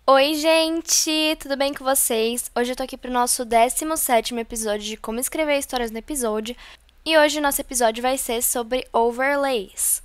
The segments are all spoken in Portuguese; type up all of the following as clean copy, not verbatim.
Oi, gente! Tudo bem com vocês? Hoje eu tô aqui pro nosso 17º episódio de Como Escrever Histórias no Episódio. E hoje o nosso episódio vai ser sobre overlays.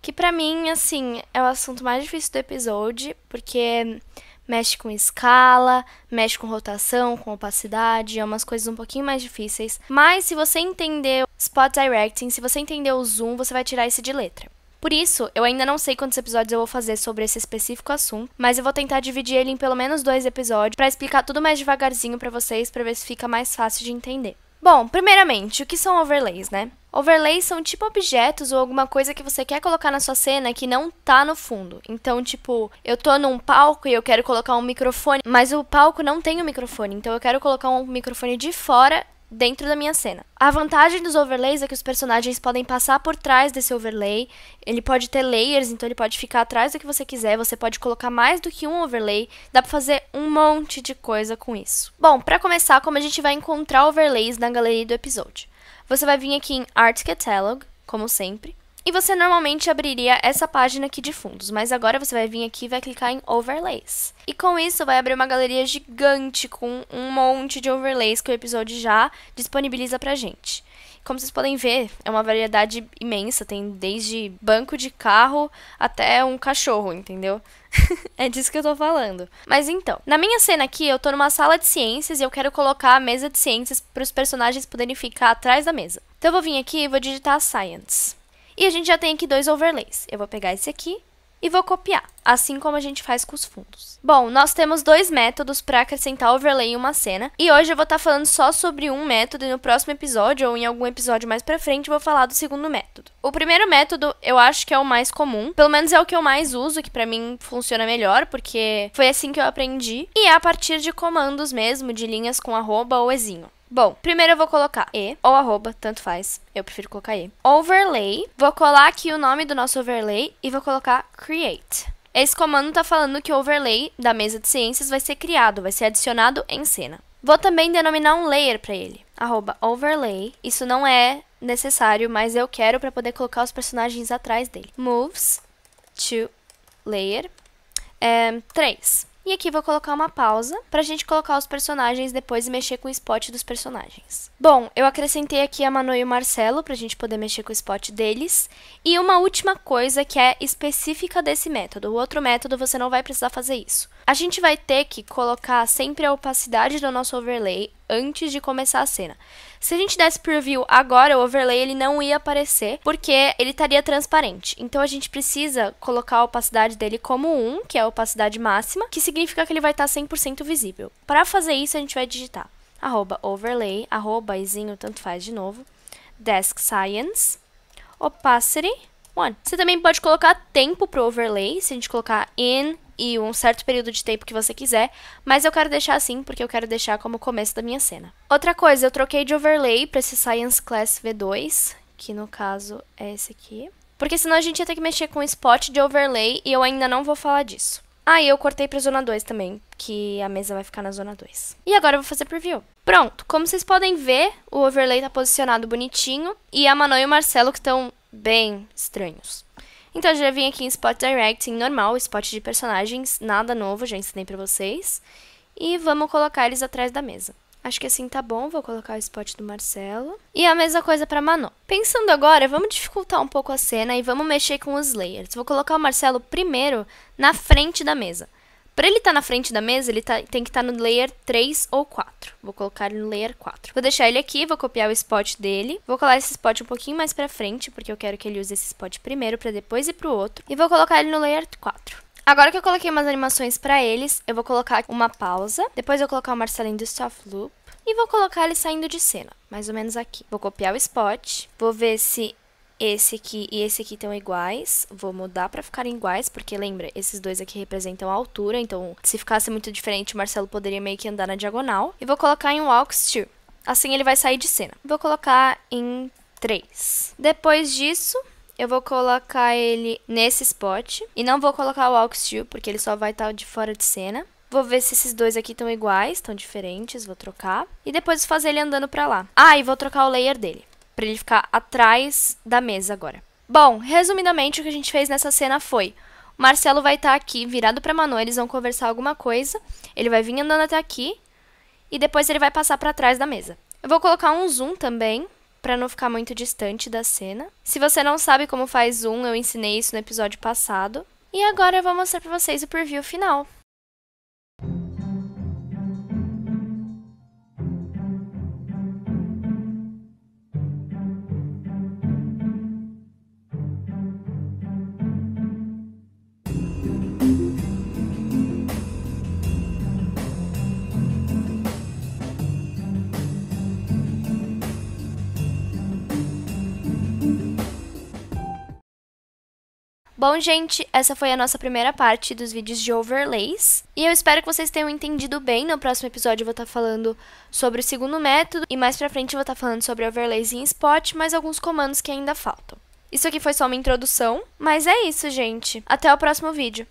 Que pra mim, assim, é o assunto mais difícil do episódio, porque mexe com escala, mexe com rotação, com opacidade, é umas coisas um pouquinho mais difíceis. Mas se você entender Spot Directing, se você entender o zoom, você vai tirar esse de letra. Por isso, eu ainda não sei quantos episódios eu vou fazer sobre esse específico assunto, mas eu vou tentar dividir ele em pelo menos 2 episódios para explicar tudo mais devagarzinho para vocês, para ver se fica mais fácil de entender. Bom, primeiramente, o que são overlays, né? Overlays são tipo objetos ou alguma coisa que você quer colocar na sua cena que não tá no fundo. Então, tipo, eu tô num palco e eu quero colocar um microfone, mas o palco não tem um microfone, então eu quero colocar um microfone de fora dentro da minha cena. A vantagem dos overlays é que os personagens podem passar por trás desse overlay, ele pode ter layers, então ele pode ficar atrás do que você quiser, você pode colocar mais do que um overlay, dá pra fazer um monte de coisa com isso. Bom, pra começar, como a gente vai encontrar overlays na galeria do episódio? Você vai vir aqui em Art Catalog, como sempre, e você normalmente abriria essa página aqui de fundos, mas agora você vai vir aqui e vai clicar em Overlays. E com isso vai abrir uma galeria gigante com um monte de overlays que o episódio já disponibiliza pra gente. Como vocês podem ver, é uma variedade imensa, tem desde banco de carro até um cachorro, entendeu? É disso que eu tô falando. Mas então, na minha cena aqui, eu tô numa sala de ciências e eu quero colocar a mesa de ciências para os personagens poderem ficar atrás da mesa. Então eu vou vir aqui e vou digitar Science. E a gente já tem aqui 2 overlays. Eu vou pegar esse aqui e vou copiar, assim como a gente faz com os fundos. Bom, nós temos 2 métodos para acrescentar overlay em uma cena. E hoje eu vou estar falando só sobre um método e no próximo episódio, ou em algum episódio mais pra frente, eu vou falar do segundo método. O primeiro método eu acho que é o mais comum, pelo menos é o que eu mais uso, que pra mim funciona melhor, porque foi assim que eu aprendi. E é a partir de comandos mesmo, de linhas com arroba ou ezinho. Bom, primeiro eu vou colocar e ou arroba, tanto faz. Eu prefiro colocar e. Overlay. Vou colar aqui o nome do nosso overlay e vou colocar create. Esse comando tá falando que o overlay da mesa de ciências vai ser criado, vai ser adicionado em cena. Vou também denominar um layer para ele. Arroba overlay. Isso não é necessário, mas eu quero para poder colocar os personagens atrás dele. Moves to layer 3. E aqui vou colocar uma pausa pra gente colocar os personagens depois e mexer com o spot dos personagens. Bom, eu acrescentei aqui a Manu e o Marcelo pra gente poder mexer com o spot deles. E uma última coisa que é específica desse método. O outro método você não vai precisar fazer isso. A gente vai ter que colocar sempre a opacidade do nosso overlay antes de começar a cena. Se a gente desse preview agora, o overlay ele não ia aparecer, porque ele estaria transparente. Então a gente precisa colocar a opacidade dele como 1, que é a opacidade máxima, que significa que ele vai estar 100% visível. Para fazer isso, a gente vai digitar @overlay, @izinho, tanto faz de novo, desk science, opacity 1. Você também pode colocar tempo pro overlay, se a gente colocar in e um certo período de tempo que você quiser, mas eu quero deixar assim porque eu quero deixar como começo da minha cena. Outra coisa, eu troquei de overlay para esse Science Class V2, que no caso é esse aqui, porque senão a gente ia ter que mexer com o spot de overlay e eu ainda não vou falar disso. Ah, e eu cortei para zona 2 também, que a mesa vai ficar na zona 2. E agora eu vou fazer preview. Pronto, como vocês podem ver, o overlay tá posicionado bonitinho e a Manu e o Marcelo que estão bem estranhos. Então, eu já vim aqui em Spot Directing normal, spot de personagens, nada novo, já ensinei pra vocês. E vamos colocar eles atrás da mesa. Acho que assim tá bom, vou colocar o spot do Marcelo. E a mesma coisa pra Manu. Pensando agora, vamos dificultar um pouco a cena e vamos mexer com os layers. Vou colocar o Marcelo primeiro na frente da mesa. Para ele estar na frente da mesa, ele tem que estar no layer 3 ou 4. Vou colocar ele no layer 4. Vou deixar ele aqui, vou copiar o spot dele. Vou colar esse spot um pouquinho mais pra frente, porque eu quero que ele use esse spot primeiro, pra depois ir pro outro. E vou colocar ele no layer 4. Agora que eu coloquei umas animações pra eles, eu vou colocar uma pausa. Depois eu vou colocar o Marcelinho do Soft Loop. E vou colocar ele saindo de cena, mais ou menos aqui. Vou copiar o spot. Vou ver se esse aqui e esse aqui estão iguais. Vou mudar para ficarem iguais, porque lembra, esses dois aqui representam a altura. Então, se ficasse muito diferente, o Marcelo poderia meio que andar na diagonal. E vou colocar em Walks to. Assim ele vai sair de cena. Vou colocar em 3. Depois disso, eu vou colocar ele nesse spot. E não vou colocar o Walks to, porque ele só vai estar de fora de cena. Vou ver se esses dois aqui estão iguais, estão diferentes, vou trocar. E depois fazer ele andando pra lá. Ah, e vou trocar o layer dele, pra ele ficar atrás da mesa agora. Bom, resumidamente, o que a gente fez nessa cena foi O Marcelo vai estar aqui, virado pra Manu, eles vão conversar alguma coisa. Ele vai vir andando até aqui e depois ele vai passar pra trás da mesa. Eu vou colocar um zoom também, pra não ficar muito distante da cena. Se você não sabe como faz zoom, eu ensinei isso no episódio passado. E agora eu vou mostrar pra vocês o preview final. Bom, gente, essa foi a nossa primeira parte dos vídeos de overlays. E eu espero que vocês tenham entendido bem. No próximo episódio eu vou estar falando sobre o segundo método. E mais pra frente eu vou estar falando sobre overlays em Spot, mais alguns comandos que ainda faltam. Isso aqui foi só uma introdução, mas é isso, gente. Até o próximo vídeo.